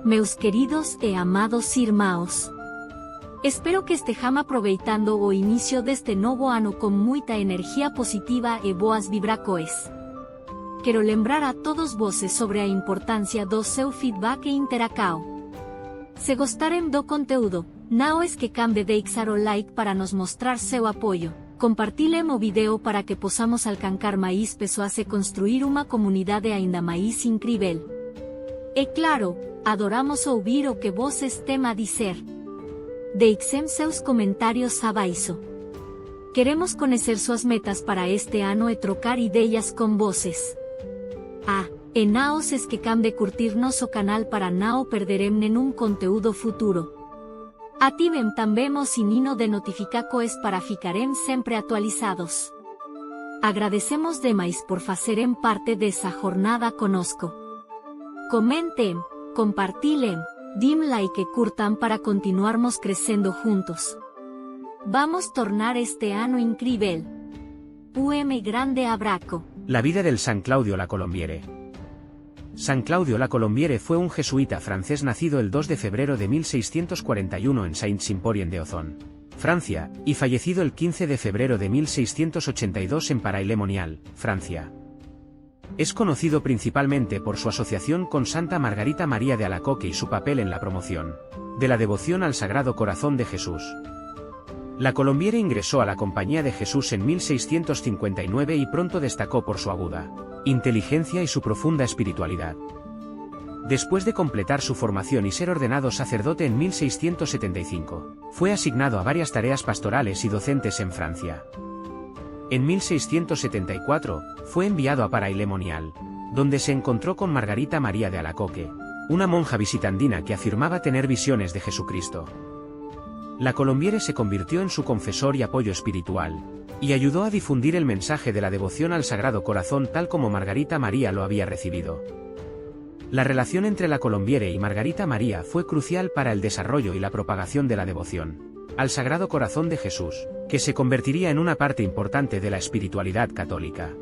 Meus queridos e amados irmãos. Espero que estejam aproveitando o inicio deste novo ano com muita energia positiva e boas vibrações. Quero lembrar a todos vocês sobre a importância do seu feedback e interação. Se gostarem do conteúdo, não esqueçam de deixar o like para nos mostrar seu apoio. Compartilhem o vídeo para que possamos alcançar mais pessoas e construir uma comunidade ainda mais incrível. E claro, adoramos ouvir o que vocês têm a dizer. Deixem seus comentários abaixo. Queremos conhecer suas metas para este ano e trocar ideias com vocês. E não se esqueçam de curtir nosso canal para não perderem nenhum conteúdo futuro. Ativem também o sininho de notificações para ficarem sempre atualizados. Agradecemos demais por fazerem parte dessa jornada conosco. Comentem, compartilhem, deem like e curtam para continuarmos crescendo juntos. Vamos tornar este ano incrível. Un grande abrazo. La vida del San Claudio La Colombiere. San Claudio La Colombiere fue un jesuita francés nacido el 2 de febrero de 1641 en Saint-Symphorien-d'Auzon, Francia, y fallecido el 15 de febrero de 1682 en Paray-le-Monial, Francia. Es conocido principalmente por su asociación con Santa Margarita María de Alacoque y su papel en la promoción de la devoción al Sagrado Corazón de Jesús. La Colombiere ingresó a la Compañía de Jesús en 1659 y pronto destacó por su aguda inteligencia y su profunda espiritualidad. Después de completar su formación y ser ordenado sacerdote en 1675, fue asignado a varias tareas pastorales y docentes en Francia. En 1674, fue enviado a Paray-le-Monial, donde se encontró con Margarita María de Alacoque, una monja visitandina que afirmaba tener visiones de Jesucristo. La Colombiere se convirtió en su confesor y apoyo espiritual, y ayudó a difundir el mensaje de la devoción al Sagrado Corazón tal como Margarita María lo había recibido. La relación entre la Colombiere y Margarita María fue crucial para el desarrollo y la propagación de la devoción al Sagrado Corazón de Jesús, que se convertiría en una parte importante de la espiritualidad católica.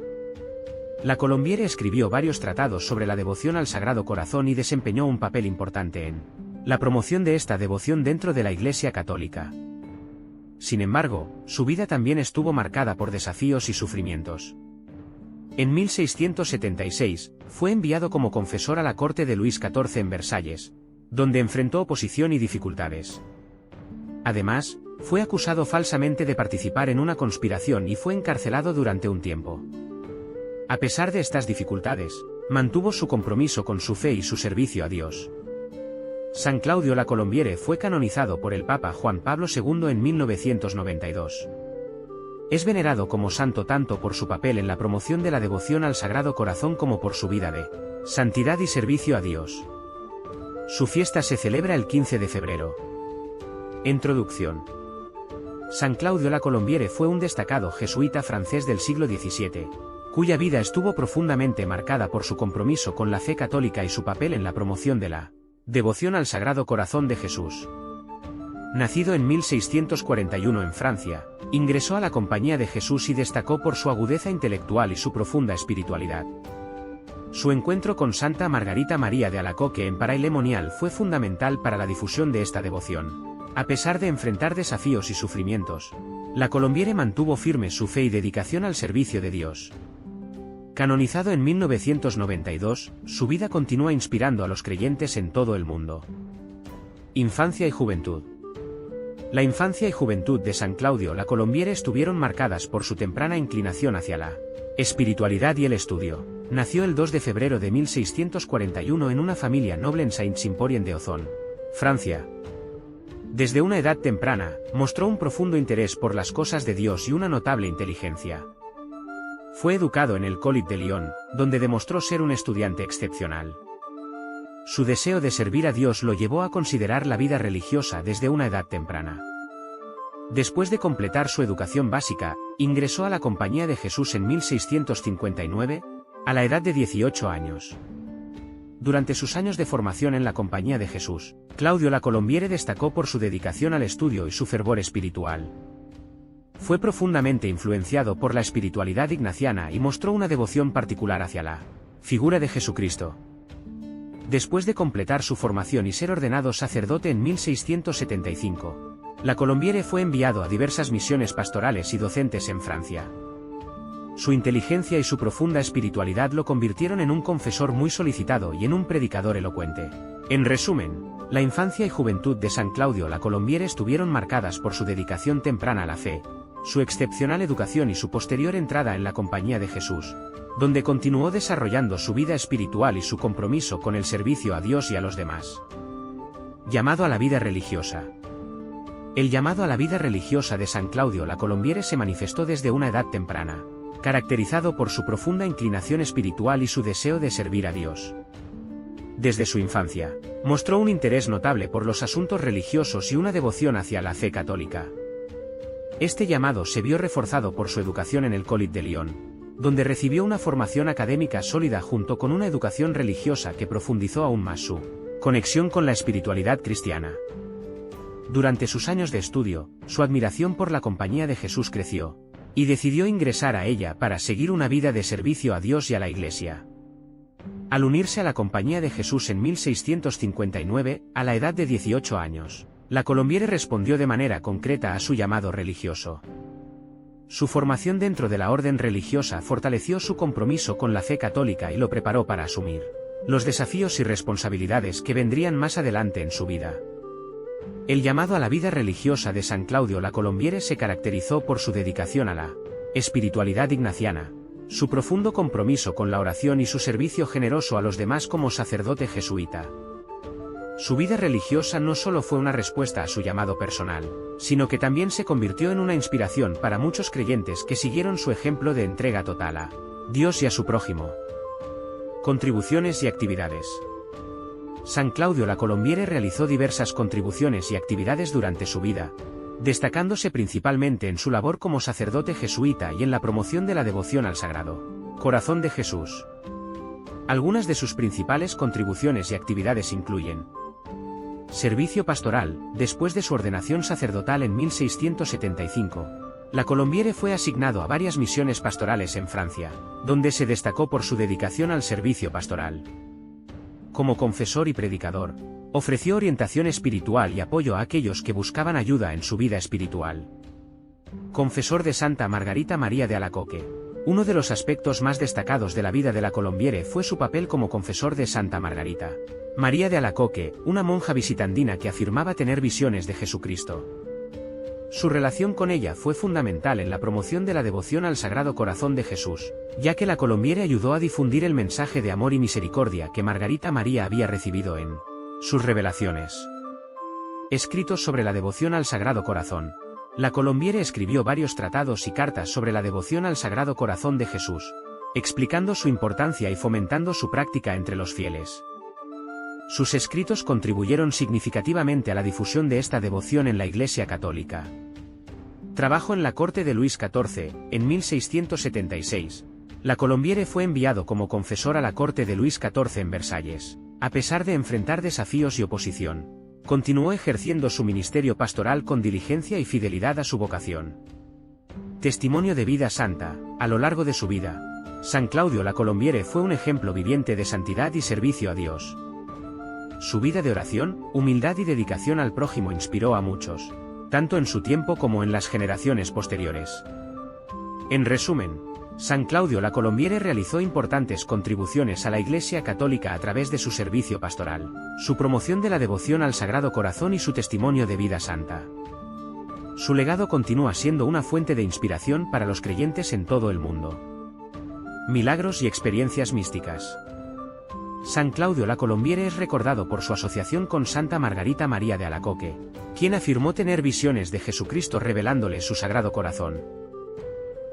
La Colombiere escribió varios tratados sobre la devoción al Sagrado Corazón y desempeñó un papel importante en la promoción de esta devoción dentro de la Iglesia Católica. Sin embargo, su vida también estuvo marcada por desafíos y sufrimientos. En 1676, fue enviado como confesor a la corte de Luis XIV en Versalles, donde enfrentó oposición y dificultades. Además, fue acusado falsamente de participar en una conspiración y fue encarcelado durante un tiempo. A pesar de estas dificultades, mantuvo su compromiso con su fe y su servicio a Dios. San Claudio La Colombiere fue canonizado por el Papa Juan Pablo II en 1992. Es venerado como santo tanto por su papel en la promoción de la devoción al Sagrado Corazón como por su vida de santidad y servicio a Dios. Su fiesta se celebra el 15 de febrero. Introducción. San Claudio La Colombiere fue un destacado jesuita francés del siglo XVII, cuya vida estuvo profundamente marcada por su compromiso con la fe católica y su papel en la promoción de la devoción al Sagrado Corazón de Jesús. Nacido en 1641 en Francia, ingresó a la Compañía de Jesús y destacó por su agudeza intelectual y su profunda espiritualidad. Su encuentro con Santa Margarita María de Alacoque en Paray-le-Monial fue fundamental para la difusión de esta devoción. A pesar de enfrentar desafíos y sufrimientos, la Colombiere mantuvo firme su fe y dedicación al servicio de Dios. Canonizado en 1992, su vida continúa inspirando a los creyentes en todo el mundo. Infancia y juventud. La infancia y juventud de San Claudio La Colombiere estuvieron marcadas por su temprana inclinación hacia la espiritualidad y el estudio. Nació el 2 de febrero de 1641 en una familia noble en Saint-Symphorien-d'Auzon, Francia. Desde una edad temprana, mostró un profundo interés por las cosas de Dios y una notable inteligencia. Fue educado en el Collège de Lyon, donde demostró ser un estudiante excepcional. Su deseo de servir a Dios lo llevó a considerar la vida religiosa desde una edad temprana. Después de completar su educación básica, ingresó a la Compañía de Jesús en 1659, a la edad de 18 años. Durante sus años de formación en la Compañía de Jesús, Claudio La Colombiere destacó por su dedicación al estudio y su fervor espiritual. Fue profundamente influenciado por la espiritualidad ignaciana y mostró una devoción particular hacia la figura de Jesucristo. Después de completar su formación y ser ordenado sacerdote en 1675, La Colombiere fue enviado a diversas misiones pastorales y docentes en Francia. Su inteligencia y su profunda espiritualidad lo convirtieron en un confesor muy solicitado y en un predicador elocuente. En resumen, la infancia y juventud de San Claudio La Colombiere estuvieron marcadas por su dedicación temprana a la fe, su excepcional educación y su posterior entrada en la Compañía de Jesús, donde continuó desarrollando su vida espiritual y su compromiso con el servicio a Dios y a los demás. Llamado a la vida religiosa. El llamado a la vida religiosa de San Claudio La Colombiere se manifestó desde una edad temprana, caracterizado por su profunda inclinación espiritual y su deseo de servir a Dios. Desde su infancia, mostró un interés notable por los asuntos religiosos y una devoción hacia la fe católica. Este llamado se vio reforzado por su educación en el College de Lyon, donde recibió una formación académica sólida junto con una educación religiosa que profundizó aún más su conexión con la espiritualidad cristiana. Durante sus años de estudio, su admiración por la Compañía de Jesús creció, y decidió ingresar a ella para seguir una vida de servicio a Dios y a la Iglesia. Al unirse a la Compañía de Jesús en 1659, a la edad de 18 años, La Colombiere respondió de manera concreta a su llamado religioso. Su formación dentro de la orden religiosa fortaleció su compromiso con la fe católica y lo preparó para asumir los desafíos y responsabilidades que vendrían más adelante en su vida. El llamado a la vida religiosa de San Claudio La Colombiere se caracterizó por su dedicación a la espiritualidad ignaciana, su profundo compromiso con la oración y su servicio generoso a los demás como sacerdote jesuita. Su vida religiosa no solo fue una respuesta a su llamado personal, sino que también se convirtió en una inspiración para muchos creyentes que siguieron su ejemplo de entrega total a Dios y a su prójimo. Contribuciones y actividades. San Claudio La Colombiere realizó diversas contribuciones y actividades durante su vida, destacándose principalmente en su labor como sacerdote jesuita y en la promoción de la devoción al Sagrado Corazón de Jesús. Algunas de sus principales contribuciones y actividades incluyen: servicio pastoral. Después de su ordenación sacerdotal en 1675, La Colombiere fue asignado a varias misiones pastorales en Francia, donde se destacó por su dedicación al servicio pastoral. Como confesor y predicador, ofreció orientación espiritual y apoyo a aquellos que buscaban ayuda en su vida espiritual. Confesor de Santa Margarita María de Alacoque. Uno de los aspectos más destacados de la vida de La Colombiere fue su papel como confesor de Santa Margarita María de Alacoque, una monja visitandina que afirmaba tener visiones de Jesucristo. Su relación con ella fue fundamental en la promoción de la devoción al Sagrado Corazón de Jesús, ya que La Colombiere ayudó a difundir el mensaje de amor y misericordia que Margarita María había recibido en sus revelaciones. Escritos sobre la devoción al Sagrado Corazón. La Colombiere escribió varios tratados y cartas sobre la devoción al Sagrado Corazón de Jesús, explicando su importancia y fomentando su práctica entre los fieles. Sus escritos contribuyeron significativamente a la difusión de esta devoción en la Iglesia Católica. Trabajo en la corte de Luis XIV. En 1676, La Colombiere fue enviado como confesor a la corte de Luis XIV en Versalles. A pesar de enfrentar desafíos y oposición, continuó ejerciendo su ministerio pastoral con diligencia y fidelidad a su vocación. Testimonio de vida santa. A lo largo de su vida, San Claudio La Colombiere fue un ejemplo viviente de santidad y servicio a Dios. Su vida de oración, humildad y dedicación al prójimo inspiró a muchos, tanto en su tiempo como en las generaciones posteriores. En resumen, San Claudio La Colombiere realizó importantes contribuciones a la Iglesia Católica a través de su servicio pastoral, su promoción de la devoción al Sagrado Corazón y su testimonio de vida santa. Su legado continúa siendo una fuente de inspiración para los creyentes en todo el mundo. Milagros y experiencias místicas. San Claudio La Colombiere es recordado por su asociación con Santa Margarita María de Alacoque, quien afirmó tener visiones de Jesucristo revelándole su Sagrado Corazón.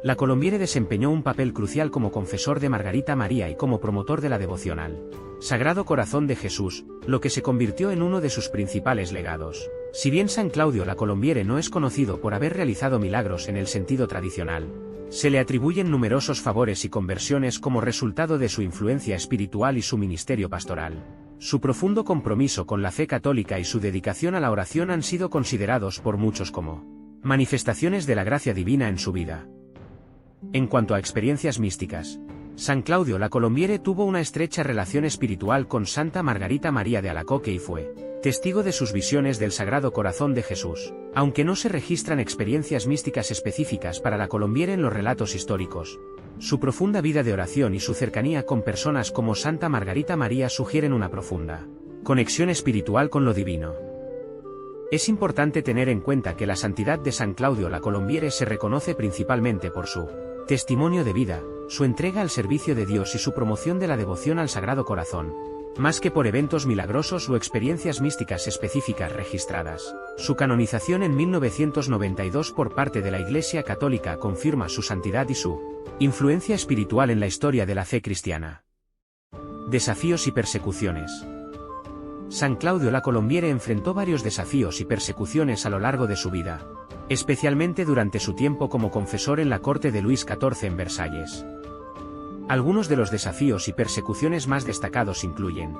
La Colombiere desempeñó un papel crucial como confesor de Margarita María y como promotor de la devoción al Sagrado Corazón de Jesús, lo que se convirtió en uno de sus principales legados. Si bien San Claudio La Colombiere no es conocido por haber realizado milagros en el sentido tradicional, se le atribuyen numerosos favores y conversiones como resultado de su influencia espiritual y su ministerio pastoral. Su profundo compromiso con la fe católica y su dedicación a la oración han sido considerados por muchos como manifestaciones de la gracia divina en su vida. En cuanto a experiencias místicas, San Claudio la Colombiere tuvo una estrecha relación espiritual con Santa Margarita María de Alacoque y fue testigo de sus visiones del Sagrado Corazón de Jesús, aunque no se registran experiencias místicas específicas para la Colombiere en los relatos históricos. Su profunda vida de oración y su cercanía con personas como Santa Margarita María sugieren una profunda conexión espiritual con lo divino. Es importante tener en cuenta que la santidad de San Claudio la Colombiere se reconoce principalmente por su testimonio de vida, su entrega al servicio de Dios y su promoción de la devoción al Sagrado Corazón, más que por eventos milagrosos o experiencias místicas específicas registradas. Su canonización en 1992 por parte de la Iglesia Católica confirma su santidad y su influencia espiritual en la historia de la fe cristiana. Desafíos y persecuciones. San Claudio la Colombiere enfrentó varios desafíos y persecuciones a lo largo de su vida, especialmente durante su tiempo como confesor en la corte de Luis XIV en Versalles. Algunos de los desafíos y persecuciones más destacados incluyen: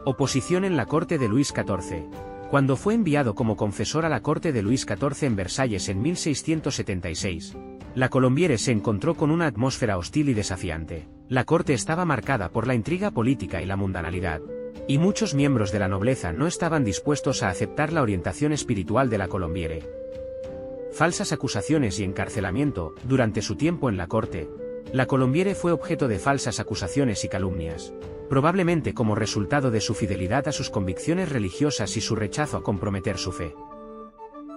oposición en la corte de Luis XIV. Cuando fue enviado como confesor a la corte de Luis XIV en Versalles en 1676, la Colombiere se encontró con una atmósfera hostil y desafiante. La corte estaba marcada por la intriga política y la mundanalidad, y muchos miembros de la nobleza no estaban dispuestos a aceptar la orientación espiritual de la Colombiere. Falsas acusaciones y encarcelamiento. Durante su tiempo en la corte, la Colombiere fue objeto de falsas acusaciones y calumnias, probablemente como resultado de su fidelidad a sus convicciones religiosas y su rechazo a comprometer su fe.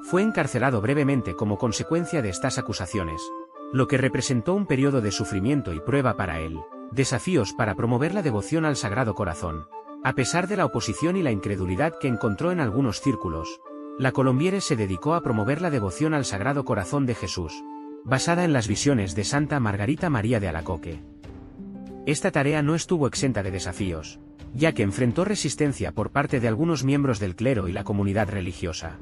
Fue encarcelado brevemente como consecuencia de estas acusaciones, lo que representó un periodo de sufrimiento y prueba para él. Desafíos para promover la devoción al Sagrado Corazón. A pesar de la oposición y la incredulidad que encontró en algunos círculos, la Colombiere se dedicó a promover la devoción al Sagrado Corazón de Jesús, basada en las visiones de Santa Margarita María de Alacoque. Esta tarea no estuvo exenta de desafíos, ya que enfrentó resistencia por parte de algunos miembros del clero y la comunidad religiosa.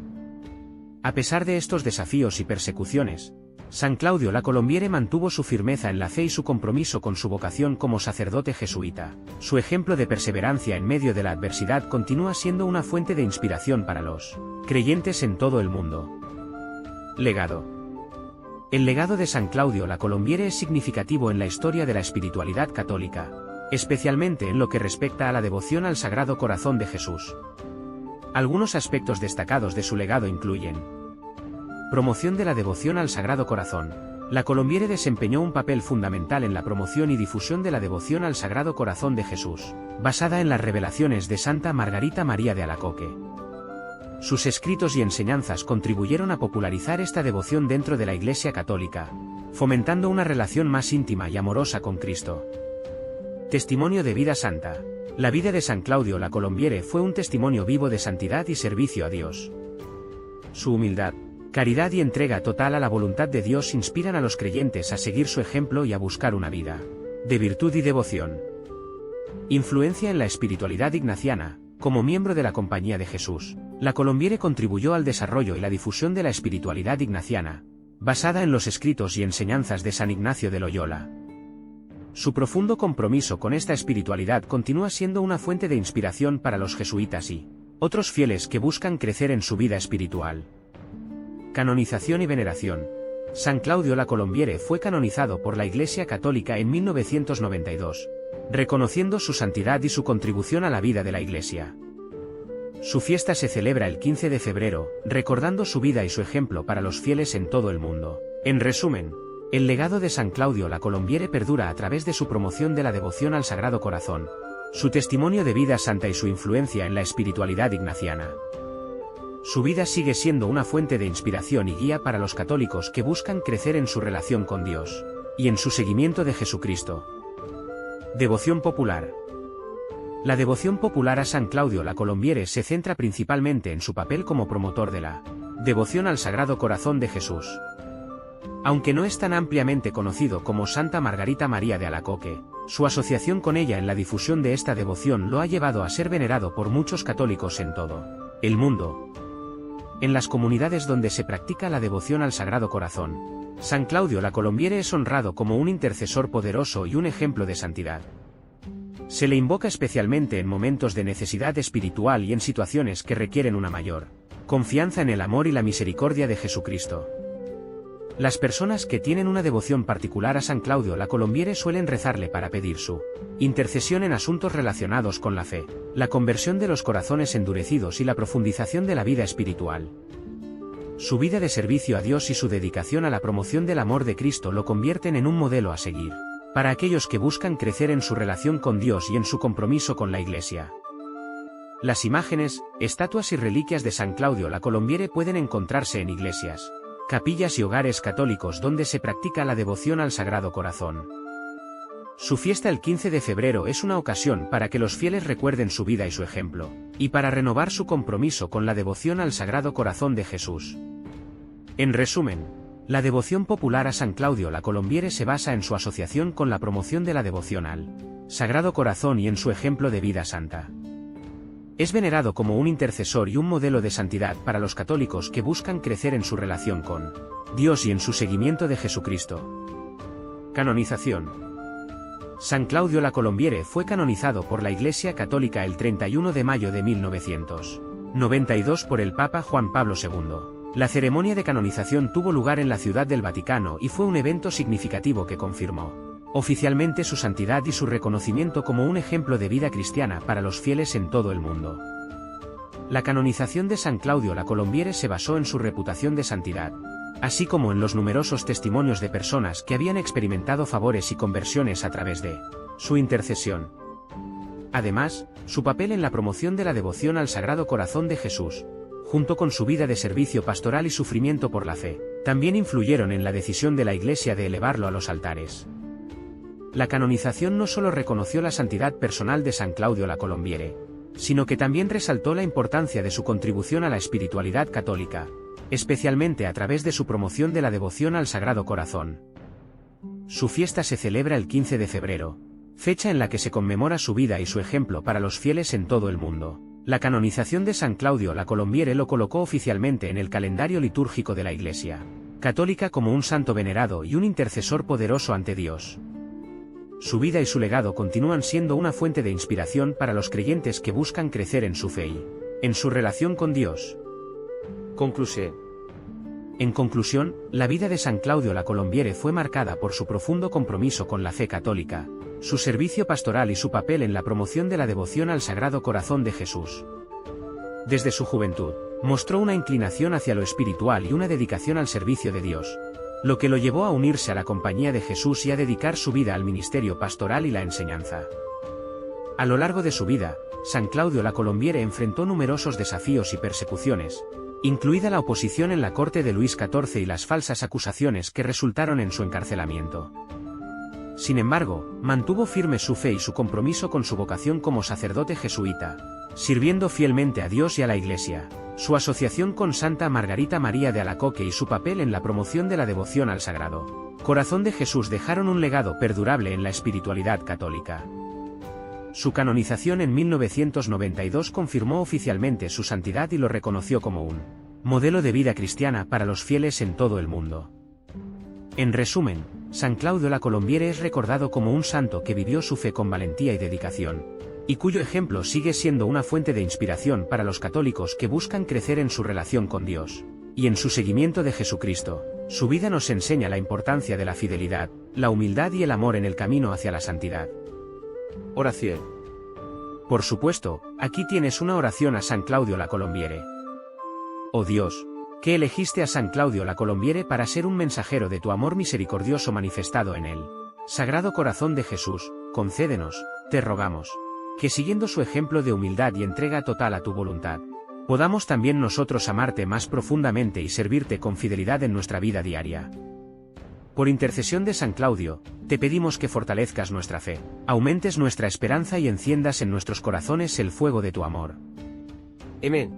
A pesar de estos desafíos y persecuciones, San Claudio la Colombiere mantuvo su firmeza en la fe y su compromiso con su vocación como sacerdote jesuita. Su ejemplo de perseverancia en medio de la adversidad continúa siendo una fuente de inspiración para los creyentes en todo el mundo. Legado. El legado de San Claudio la Colombiere es significativo en la historia de la espiritualidad católica, especialmente en lo que respecta a la devoción al Sagrado Corazón de Jesús. Algunos aspectos destacados de su legado incluyen: promoción de la devoción al Sagrado Corazón. La Colombiere desempeñó un papel fundamental en la promoción y difusión de la devoción al Sagrado Corazón de Jesús, basada en las revelaciones de Santa Margarita María de Alacoque. Sus escritos y enseñanzas contribuyeron a popularizar esta devoción dentro de la Iglesia Católica, fomentando una relación más íntima y amorosa con Cristo. Testimonio de vida santa. La vida de San Claudio la Colombiere fue un testimonio vivo de santidad y servicio a Dios. Su humildad, caridad y entrega total a la voluntad de Dios inspiran a los creyentes a seguir su ejemplo y a buscar una vida de virtud y devoción. Influencia en la espiritualidad ignaciana. Como miembro de la Compañía de Jesús, la Colombiere contribuyó al desarrollo y la difusión de la espiritualidad ignaciana, basada en los escritos y enseñanzas de San Ignacio de Loyola. Su profundo compromiso con esta espiritualidad continúa siendo una fuente de inspiración para los jesuitas y otros fieles que buscan crecer en su vida espiritual. Canonización y veneración. San Claudio la Colombiere fue canonizado por la Iglesia Católica en 1992, reconociendo su santidad y su contribución a la vida de la Iglesia. Su fiesta se celebra el 15 de febrero, recordando su vida y su ejemplo para los fieles en todo el mundo. En resumen, el legado de San Claudio la Colombiere perdura a través de su promoción de la devoción al Sagrado Corazón, su testimonio de vida santa y su influencia en la espiritualidad ignaciana. Su vida sigue siendo una fuente de inspiración y guía para los católicos que buscan crecer en su relación con Dios y en su seguimiento de Jesucristo. Devoción popular. La devoción popular a San Claudio la Colombiere se centra principalmente en su papel como promotor de la devoción al Sagrado Corazón de Jesús. Aunque no es tan ampliamente conocido como Santa Margarita María de Alacoque, su asociación con ella en la difusión de esta devoción lo ha llevado a ser venerado por muchos católicos en todo el mundo. En las comunidades donde se practica la devoción al Sagrado Corazón, San Claudio la Colombiere es honrado como un intercesor poderoso y un ejemplo de santidad. Se le invoca especialmente en momentos de necesidad espiritual y en situaciones que requieren una mayor confianza en el amor y la misericordia de Jesucristo. Las personas que tienen una devoción particular a San Claudio la Colombiere suelen rezarle para pedir su intercesión en asuntos relacionados con la fe, la conversión de los corazones endurecidos y la profundización de la vida espiritual. Su vida de servicio a Dios y su dedicación a la promoción del amor de Cristo lo convierten en un modelo a seguir para aquellos que buscan crecer en su relación con Dios y en su compromiso con la Iglesia. Las imágenes, estatuas y reliquias de San Claudio la Colombiere pueden encontrarse en iglesias, capillas y hogares católicos donde se practica la devoción al Sagrado Corazón. Su fiesta el 15 de febrero es una ocasión para que los fieles recuerden su vida y su ejemplo, y para renovar su compromiso con la devoción al Sagrado Corazón de Jesús. En resumen, la devoción popular a San Claudio la Colombiere se basa en su asociación con la promoción de la devoción al Sagrado Corazón y en su ejemplo de vida santa. Es venerado como un intercesor y un modelo de santidad para los católicos que buscan crecer en su relación con Dios y en su seguimiento de Jesucristo. Canonización. San Claudio la Colombiere fue canonizado por la Iglesia Católica el 31 de mayo de 1992 por el Papa Juan Pablo II. La ceremonia de canonización tuvo lugar en la Ciudad del Vaticano y fue un evento significativo que confirmó oficialmente su santidad y su reconocimiento como un ejemplo de vida cristiana para los fieles en todo el mundo. La canonización de San Claudio la Colombiere se basó en su reputación de santidad, así como en los numerosos testimonios de personas que habían experimentado favores y conversiones a través de su intercesión. Además, su papel en la promoción de la devoción al Sagrado Corazón de Jesús, junto con su vida de servicio pastoral y sufrimiento por la fe, también influyeron en la decisión de la Iglesia de elevarlo a los altares. La canonización no solo reconoció la santidad personal de San Claudio la Colombiere, sino que también resaltó la importancia de su contribución a la espiritualidad católica, especialmente a través de su promoción de la devoción al Sagrado Corazón. Su fiesta se celebra el 15 de febrero, fecha en la que se conmemora su vida y su ejemplo para los fieles en todo el mundo. La canonización de San Claudio la Colombiere lo colocó oficialmente en el calendario litúrgico de la Iglesia Católica como un santo venerado y un intercesor poderoso ante Dios. Su vida y su legado continúan siendo una fuente de inspiración para los creyentes que buscan crecer en su fe y en su relación con Dios. Conclusión. En conclusión, la vida de San Claudio la Colombiere fue marcada por su profundo compromiso con la fe católica, su servicio pastoral y su papel en la promoción de la devoción al Sagrado Corazón de Jesús. Desde su juventud, mostró una inclinación hacia lo espiritual y una dedicación al servicio de Dios, lo que lo llevó a unirse a la Compañía de Jesús y a dedicar su vida al ministerio pastoral y la enseñanza. A lo largo de su vida, San Claudio la Colombiere enfrentó numerosos desafíos y persecuciones, incluida la oposición en la corte de Luis XIV y las falsas acusaciones que resultaron en su encarcelamiento. Sin embargo, mantuvo firme su fe y su compromiso con su vocación como sacerdote jesuita, sirviendo fielmente a Dios y a la Iglesia. Su asociación con Santa Margarita María de Alacoque y su papel en la promoción de la devoción al Sagrado Corazón de Jesús dejaron un legado perdurable en la espiritualidad católica. Su canonización en 1992 confirmó oficialmente su santidad y lo reconoció como un modelo de vida cristiana para los fieles en todo el mundo. En resumen, San Claudio la Colombiere es recordado como un santo que vivió su fe con valentía y dedicación, y cuyo ejemplo sigue siendo una fuente de inspiración para los católicos que buscan crecer en su relación con Dios y en su seguimiento de Jesucristo. Su vida nos enseña la importancia de la fidelidad, la humildad y el amor en el camino hacia la santidad. Oración. Por supuesto, aquí tienes una oración a San Claudio la Colombiere. Oh Dios, que elegiste a San Claudio la Colombiere para ser un mensajero de tu amor misericordioso manifestado en el Sagrado Corazón de Jesús, concédenos, te rogamos, que siguiendo su ejemplo de humildad y entrega total a tu voluntad, podamos también nosotros amarte más profundamente y servirte con fidelidad en nuestra vida diaria. Por intercesión de San Claudio, te pedimos que fortalezcas nuestra fe, aumentes nuestra esperanza y enciendas en nuestros corazones el fuego de tu amor. Amén.